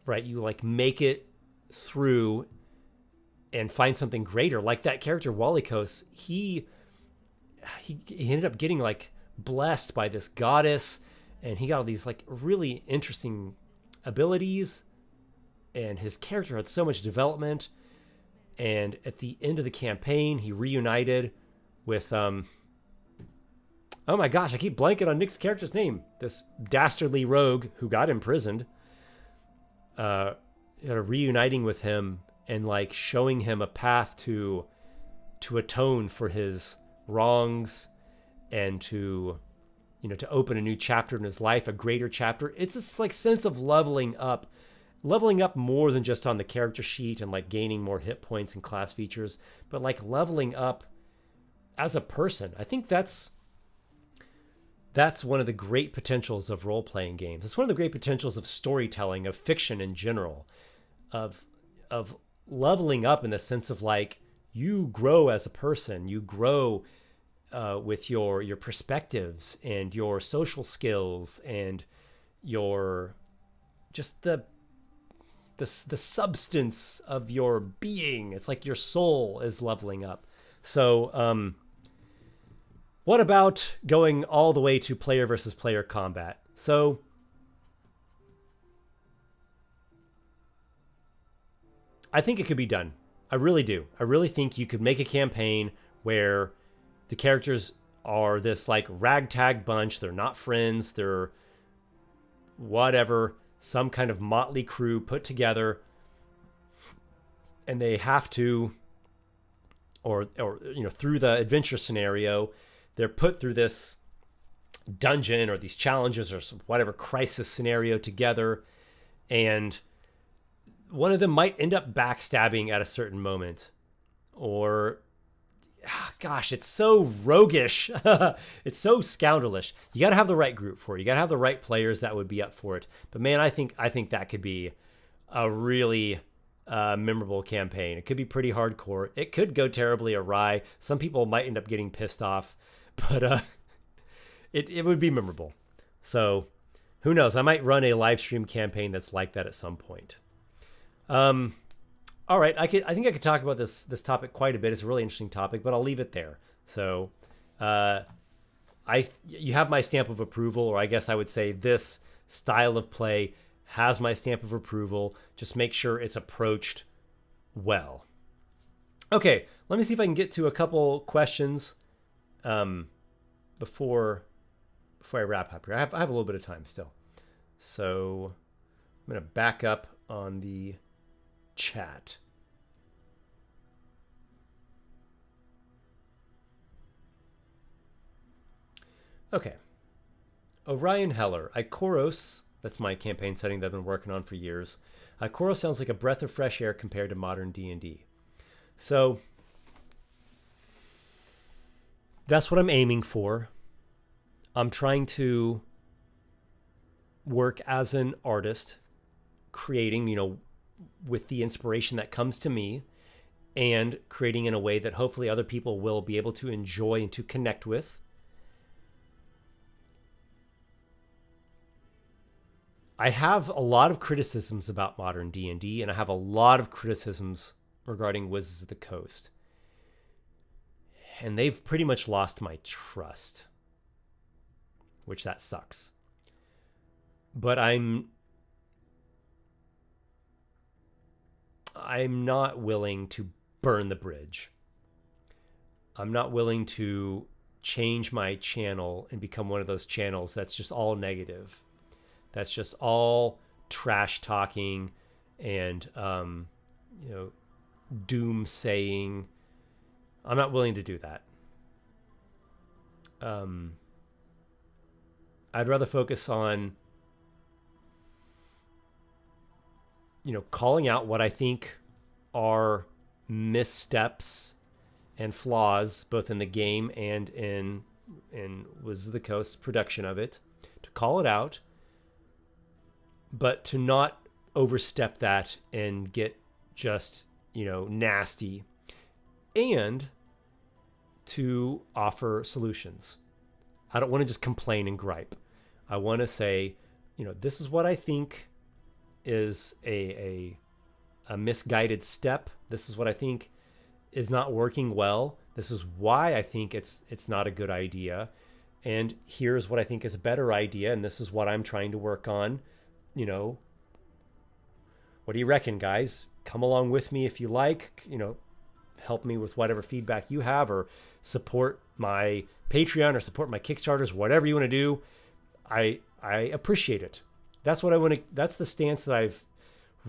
right? You like make it through and find something greater. Like that character Walikos, he ended up getting like blessed by this goddess, and he got all these like really interesting abilities, and his character had so much development. And at the end of the campaign, he reunited with oh my gosh, I keep blanking on Nick's character's name. This dastardly rogue who got imprisoned. Reuniting with him and like showing him a path to atone for his wrongs and to open a new chapter in his life, a greater chapter. It's this like sense of leveling up more than just on the character sheet and like gaining more hit points and class features, but like leveling up as a person. I think that's one of the great potentials of role-playing games. It's one of the great potentials of storytelling, of fiction in general, of leveling up in the sense of like you grow as a person, you grow with your perspectives and your social skills and your just the substance of your being. It's like your soul is leveling up. So what about going all the way to player versus player combat? So I think it could be done. I really do. I really think you could make a campaign where the characters are this like ragtag bunch. They're not friends. They're whatever, some kind of motley crew put together, and they have to, or through the adventure scenario, they're put through this dungeon or these challenges or some whatever crisis scenario together, and one of them might end up backstabbing at a certain moment, or gosh, it's so roguish. It's so scoundrelish. You got to have the right group for it. You got to have the right players that would be up for it. But man, I think that could be a really memorable campaign. It could be pretty hardcore. It could go terribly awry. Some people might end up getting pissed off, but it would be memorable. So who knows? I might run a live stream campaign that's like that at some point. All right, I think I could talk about this topic quite a bit. It's a really interesting topic, but I'll leave it there. So, you have my stamp of approval, or I guess I would say this style of play has my stamp of approval. Just make sure it's approached well. Okay, let me see if I can get to a couple questions before I wrap up here. I have a little bit of time still, so I'm gonna back up on the chat. Okay. Orion Heller. Aorus, that's my campaign setting that I've been working on for years. Aorus sounds like a breath of fresh air compared to modern D&D. So that's what I'm aiming for. I'm trying to work as an artist, creating, with the inspiration that comes to me, and creating in a way that hopefully other people will be able to enjoy and to connect with. I have a lot of criticisms about modern D&D, and I have a lot of criticisms regarding Wizards of the Coast. And they've pretty much lost my trust, which that sucks. But I'm not willing to burn the bridge. I'm not willing to change my channel and become one of those channels that's just all negative. That's just all trash talking and, doom saying. I'm not willing to do that. I'd rather focus on, calling out what I think are missteps and flaws, both in the game and in Wizards of the Coast production of it, to call it out, but to not overstep that and get just, nasty, and to offer solutions. I don't want to just complain and gripe. I want to say, this is what I think is a misguided step. This is what I think is not working well. This is why I think it's not a good idea. And here's what I think is a better idea. And this is what I'm trying to work on. What do you reckon, guys? Come along with me if you like, help me with whatever feedback you have, or support my Patreon or support my Kickstarters, whatever you want to do. I appreciate it. That's what I want to, that's the stance that I've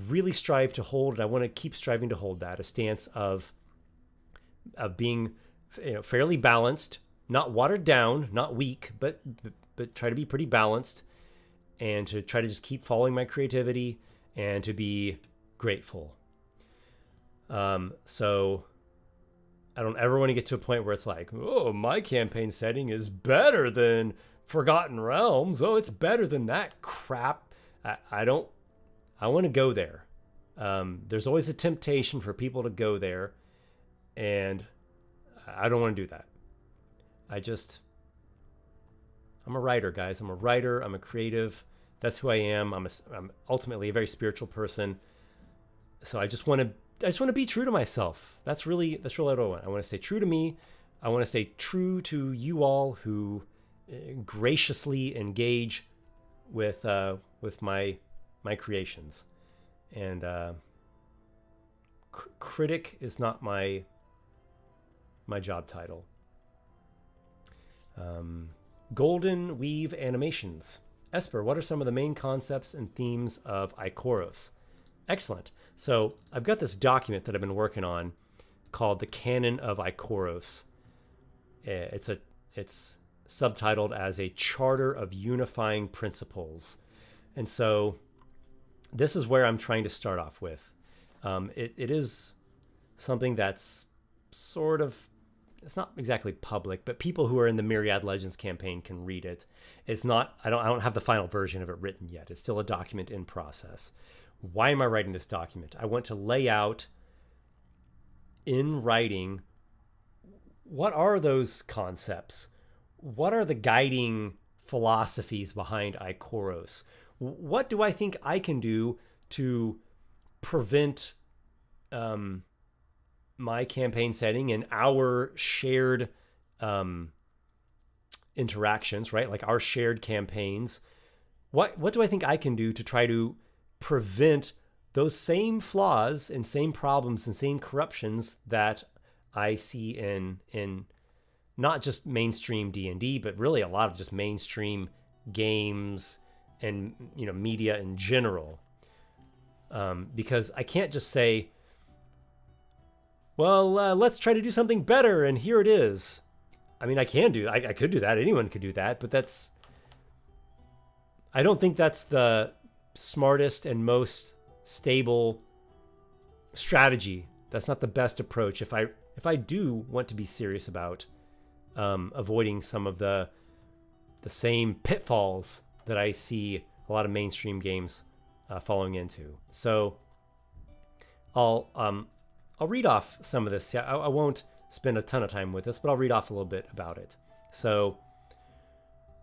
really strived to hold. And I want to keep striving to hold that, a stance of being, fairly balanced, not watered down, not weak, but try to be pretty balanced, and to try to just keep following my creativity and to be grateful. So I don't ever want to get to a point where it's like, oh, my campaign setting is better than Forgotten Realms. Oh, it's better than that crap. I want to go there. There's always a temptation for people to go there, and I don't want to do that. I'm a writer, guys. I'm a writer. I'm a creative. That's who I am. I'm ultimately a very spiritual person. So I just want to be true to myself. That's really what I want. I want to stay true to me. I want to stay true to you all who graciously engage with my creations. And critic is not my job title. Golden Weave Animations Esper, what are some of the main concepts and themes of Aorus? Excellent. So I've got this document that I've been working on called the Canon of Aorus. It's subtitled as a Charter of Unifying Principles. And so this is where I'm trying to start off with. It is something that's sort of, it's not exactly public, but people who are in the Myriad Legends campaign can read it. It's not, I don't have the final version of it written yet. It's still a document in process. Why am I writing this document? I want to lay out in writing, what are those concepts? What are the guiding philosophies behind Aorus? What do I think I can do to prevent my campaign setting and our shared interactions, right? Like our shared campaigns. What do I think I can do to try to prevent those same flaws and same problems and same corruptions that I see in not just mainstream D&D, but really a lot of just mainstream games and media in general? Because I can't just say, well, let's try to do something better, and here it is. I mean, I could do that. Anyone could do that, but I don't think that's the smartest and most stable strategy. That's not the best approach. If I do want to be serious about avoiding some of the same pitfalls that I see a lot of mainstream games falling into. So I'll read off some of this. Yeah, I won't spend a ton of time with this, but I'll read off a little bit about it. So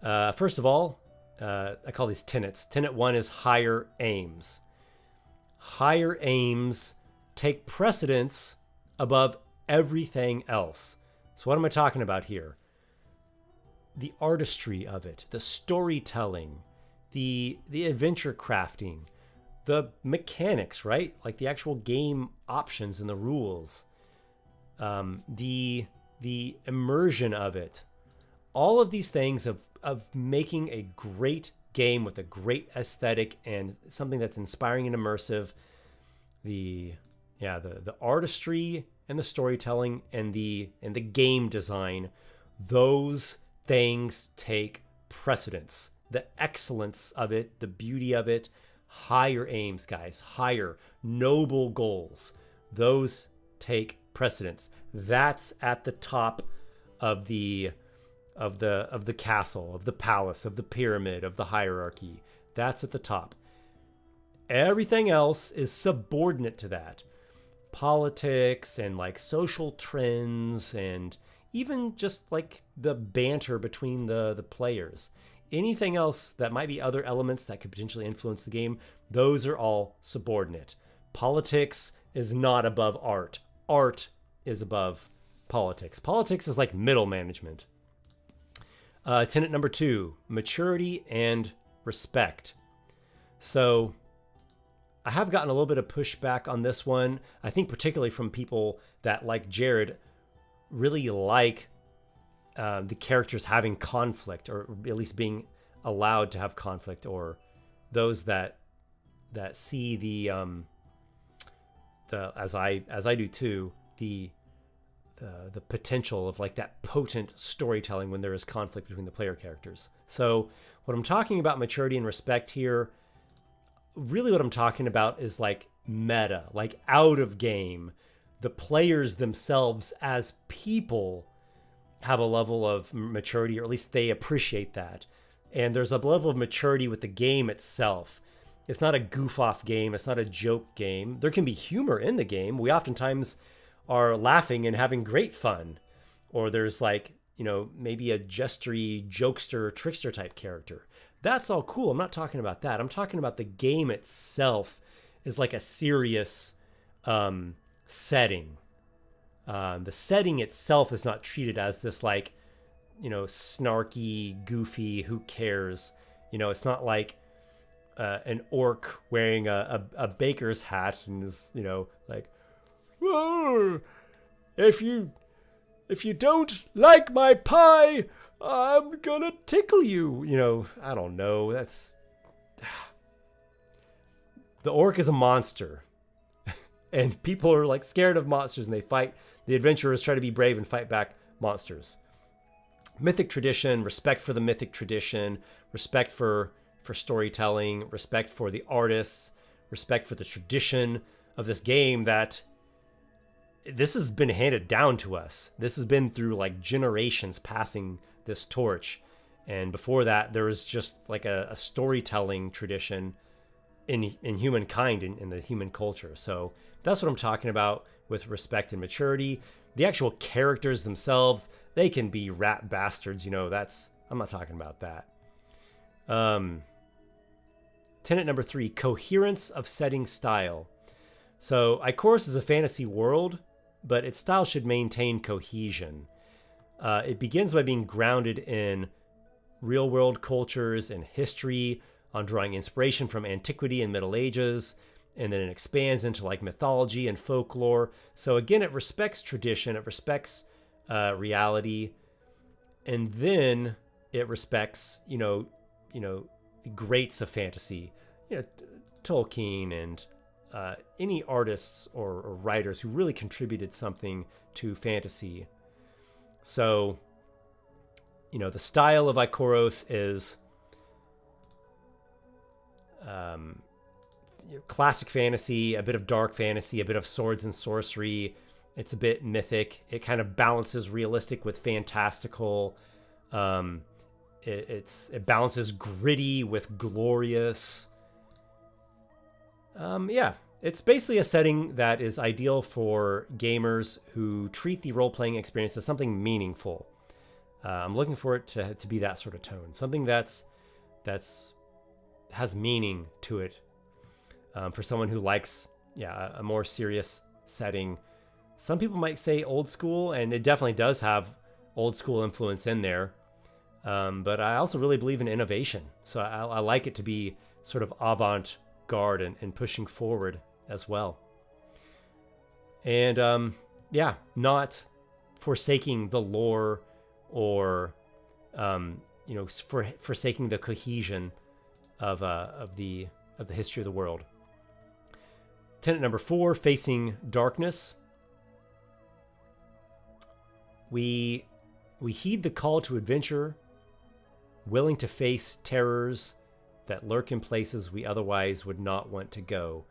first of all, I call these tenets. Tenet 1 is higher aims. Higher aims take precedence above everything else. So what am I talking about here? The artistry of it, the storytelling, the adventure crafting, the mechanics, right? Like the actual game options and the rules, the immersion of it. All of these things of making a great game with a great aesthetic and something that's inspiring and immersive. The artistry and the storytelling and the game design, those things take precedence. The excellence of it, the beauty of it, higher aims, guys, higher noble goals. Those take precedence. That's at the top of the castle, of the palace, of the pyramid, of the hierarchy. That's at the top. Everything else is subordinate to that. Politics and like social trends and even just like the banter between the players. Anything else that might be other elements that could potentially influence the game, those are all subordinate. Politics is not above art. Art is above politics. Politics is like middle management. Tenet number 2, maturity and respect. So I have gotten a little bit of pushback on this one. I think particularly from people that, like Jared, really like the characters having conflict, or at least being allowed to have conflict, or those that see the as I do too, the potential of like that potent storytelling when there is conflict between the player characters. So what I'm talking about maturity and respect here, really what I'm talking about is like meta, like out of game. The players themselves as people have a level of maturity, or at least they appreciate that. And there's a level of maturity with the game itself. It's not a goof off game. It's not a joke game. There can be humor in the game. We oftentimes are laughing and having great fun. Or there's like, maybe a jestery, jokester, trickster type character. That's all cool. I'm not talking about that. I'm talking about the game itself is like a serious setting. The setting itself is not treated as this like, snarky, goofy, who cares? It's not like an orc wearing a baker's hat and is, like, whoa, if you don't like my pie, I'm gonna tickle you. You know, I don't know. That's the orc is a monster, and people are like scared of monsters, and they fight. The adventurers try to be brave and fight back monsters. Mythic tradition, respect for the mythic tradition, respect for storytelling, respect for the artists, respect for the tradition of this game that this has been handed down to us. This has been through like generations passing this torch. And before that, there was just like a storytelling tradition in humankind, in the human culture. So that's what I'm talking about with respect and maturity. The actual characters themselves, they can be rat bastards. You know, I'm not talking about that. Tenet number 3, coherence of setting style. So Aorus is a fantasy world, but its style should maintain cohesion. It begins by being grounded in real world cultures and history, on drawing inspiration from antiquity and Middle Ages, and then it expands into like mythology and folklore. So again, it respects tradition, it respects reality, and then it respects, the greats of fantasy, Tolkien and any artists or writers who really contributed something to fantasy. So, the style of Aorus is classic fantasy, a bit of dark fantasy, a bit of swords and sorcery. It's a bit mythic. It kind of balances realistic with fantastical. It balances gritty with glorious. It's basically a setting that is ideal for gamers who treat the role-playing experience as something meaningful. I'm looking for it to be that sort of tone, something that's has meaning to it. For someone who likes, a more serious setting. Some people might say old school, and it definitely does have old school influence in there. But I also really believe in innovation. So I like it to be sort of avant-garde and pushing forward as well. And not forsaking the lore or, forsaking the cohesion of the history of the world. Tenet number 4, facing darkness. We heed the call to adventure, willing to face terrors that lurk in places we otherwise would not want to go.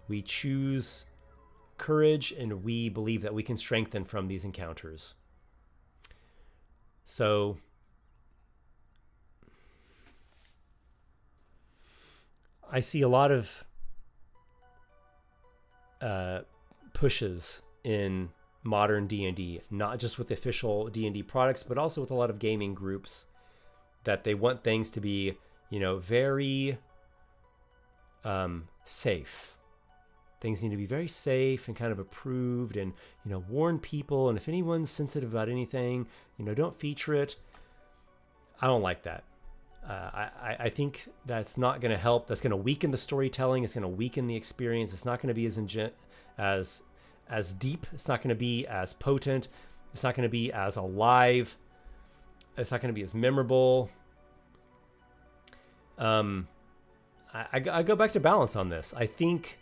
We choose courage, and we believe that we can strengthen from these encounters. So, I see a lot of pushes in modern D&D, not just with official D&D products, but also with a lot of gaming groups, that they want things to be, very safe. Things need to be very safe and kind of approved, and, warn people. And if anyone's sensitive about anything, don't feature it. I don't like that. I think that's not going to help. That's going to weaken the storytelling. It's going to weaken the experience. It's not going to be as deep. It's not going to be as potent. It's not going to be as alive. It's not going to be as memorable. I go back to balance on this. I think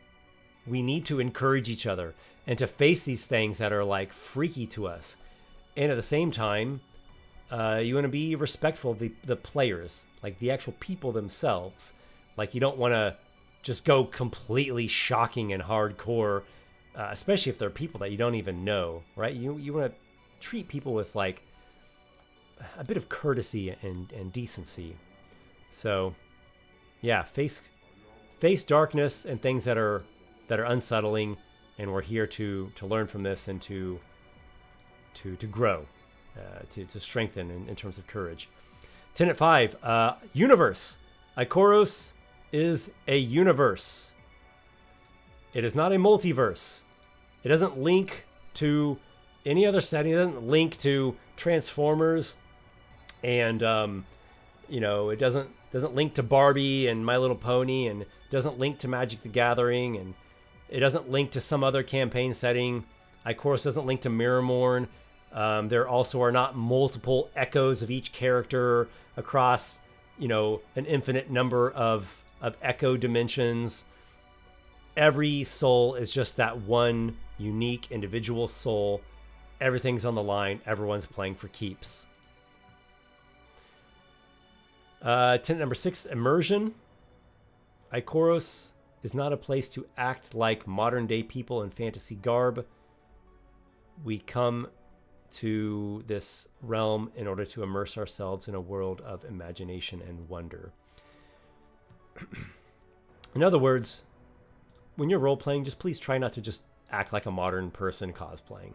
we need to encourage each other and to face these things that are like freaky to us. And at the same time, you want to be respectful of the players, like the actual people themselves. Like, you don't want to just go completely shocking and hardcore, especially if they're people that you don't even know, right? You want to treat people with like a bit of courtesy and decency. So, face darkness and things that are unsettling, and we're here to learn from this and to grow. To strengthen in terms of courage. Tenet 5, universe. Aorus is a universe. It is not a multiverse. It doesn't link to any other setting. It doesn't link to Transformers, and it doesn't link to Barbie and My Little Pony, and doesn't link to Magic the Gathering, and it doesn't link to some other campaign setting. Aorus doesn't link to Mirrormorn. There also are not multiple echoes of each character across, an infinite number of echo dimensions. Every soul is just that one unique individual soul. Everything's on the line. Everyone's playing for keeps. Tenet number 6, immersion. Aorus is not a place to act like modern day people in fantasy garb. We come to this realm in order to immerse ourselves in a world of imagination and wonder. In other words, when you're role-playing, just please try not to just act like a modern person cosplaying.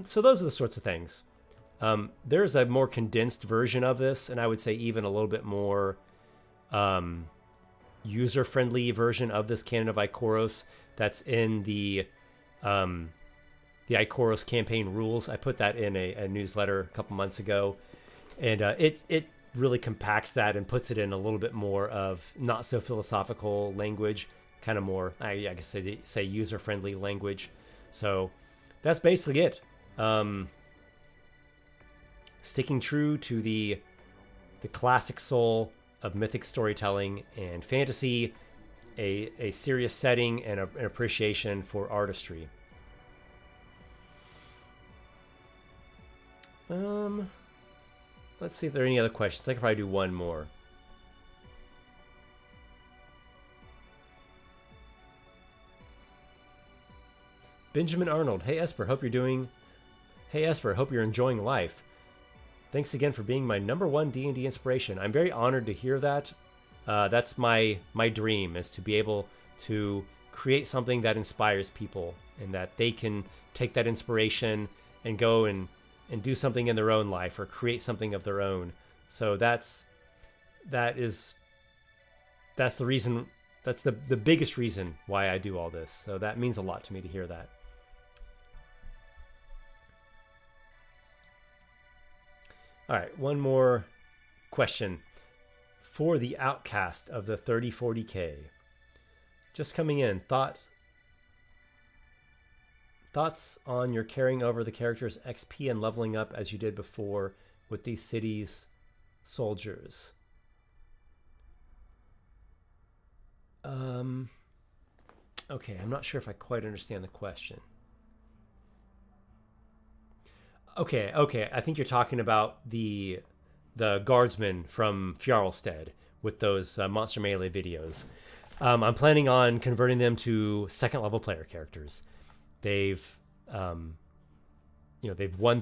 So those are the sorts of things. There's a more condensed version of this, and I would say even a little bit more user-friendly version of this canon of Aorus that's in the Aorus campaign rules. I put that in a newsletter a couple months ago, and it really compacts that and puts it in a little bit more of not so philosophical language, kind of more, I guess say user-friendly language. So that's basically it. Sticking true to the classic soul of mythic storytelling and fantasy, a serious setting and an appreciation for artistry. Let's see if there are any other questions. I could probably do one more. Benjamin Arnold. Hey Esper, hope you're enjoying life. Thanks again for being my #1 D&D inspiration. I'm very honored to hear that. That's my dream, is to be able to create something that inspires people and that they can take that inspiration and go and do something in their own life or create something of their own. So that's the reason, that's the biggest reason why I do all this. So that means a lot to me to hear that. All right, one more question. For the outcast of the 3040K, just coming in, thoughts on your carrying over the character's XP and leveling up as you did before with these city's soldiers. Okay, I'm not sure if I quite understand the question. Okay, I think you're talking about the guardsmen from Fjarlstead with those Monster Melee videos. I'm planning on converting them to second level player characters. They've won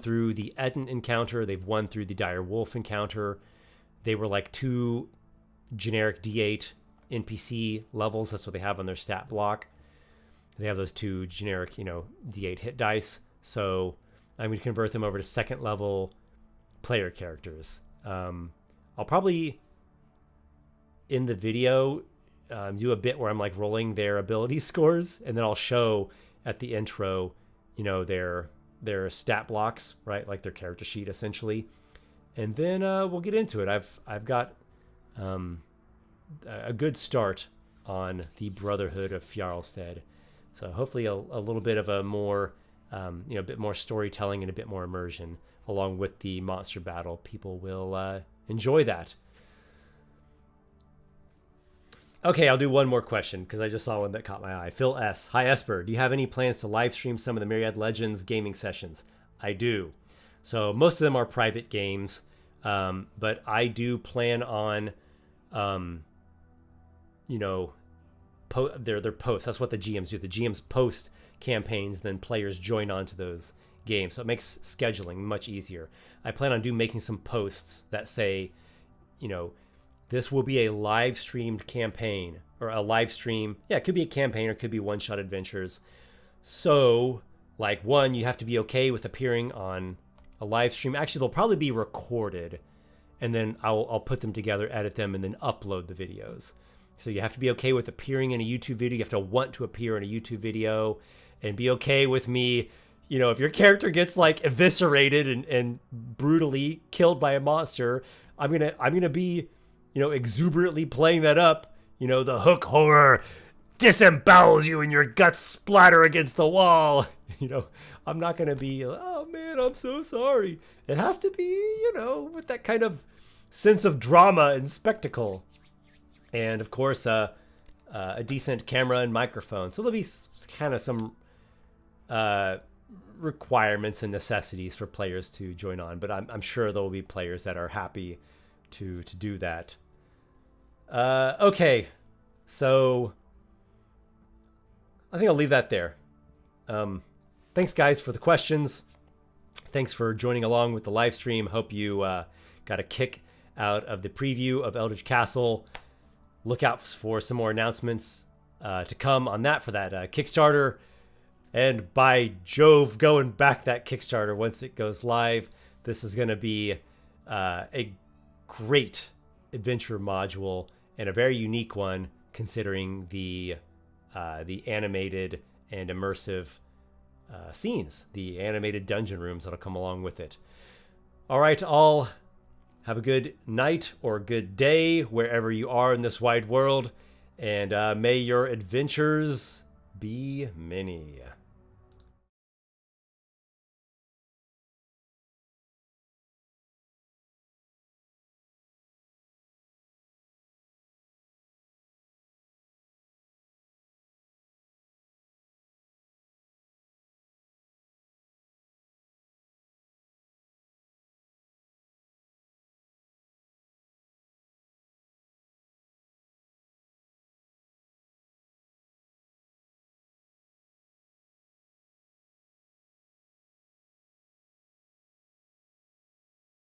through the Eden encounter. They've won through the Dire Wolf encounter. They were like 2 generic D8 NPC levels. That's what they have on their stat block. They have those 2 generic, D8 hit dice. So I'm going to convert them over to second level player characters. I'll probably, in the video, do a bit where I'm like rolling their ability scores, and then I'll show at the intro, their stat blocks, right? Like their character sheet essentially. And then we'll get into it. I've got a good start on the Brotherhood of Fjarlstead. So hopefully a little bit of a more, a bit more storytelling and a bit more immersion along with the monster battle. People will enjoy that. Okay, I'll do one more question because I just saw one that caught my eye. Phil S. Hi, Esper. Do you have any plans to live stream some of the Myriad Legends gaming sessions? I do. So most of them are private games, but I do plan on, their posts. That's what the GMs do. The GMs post campaigns, then players join onto those games. So it makes scheduling much easier. I plan on making some posts that say, this will be a live streamed campaign, or a live stream. Yeah, it could be a campaign or it could be one-shot adventures. So, like, one, you have to be okay with appearing on a live stream. Actually, they'll probably be recorded, and then I'll put them together, edit them, and then upload the videos. So you have to be okay with appearing in a YouTube video. You have to want to appear in a YouTube video and be okay with me. If your character gets like eviscerated and brutally killed by a monster, I'm gonna be, exuberantly playing that up. The hook horror, disembowels you and your guts splatter against the wall. You know, I'm not going to be, oh man, I'm so sorry. It has to be, you know, with that kind of sense of drama and spectacle. And of course, a decent camera and microphone. So there'll be kind of some requirements and necessities for players to join on. But I'm sure there will be players that are happy to do that. Okay, so I think I'll leave that there. Thanks, guys, for the questions. Thanks for joining along with the live stream. Hope you got a kick out of the preview of Eldritch Castle. Look out for some more announcements to come on that for that Kickstarter. And by Jove, go and back that Kickstarter once it goes live. This is going to be a great adventure module and a very unique one, considering the animated and immersive scenes, the animated dungeon rooms that'll come along with it. All right, all, have a good night or good day wherever you are in this wide world, and may your adventures be many.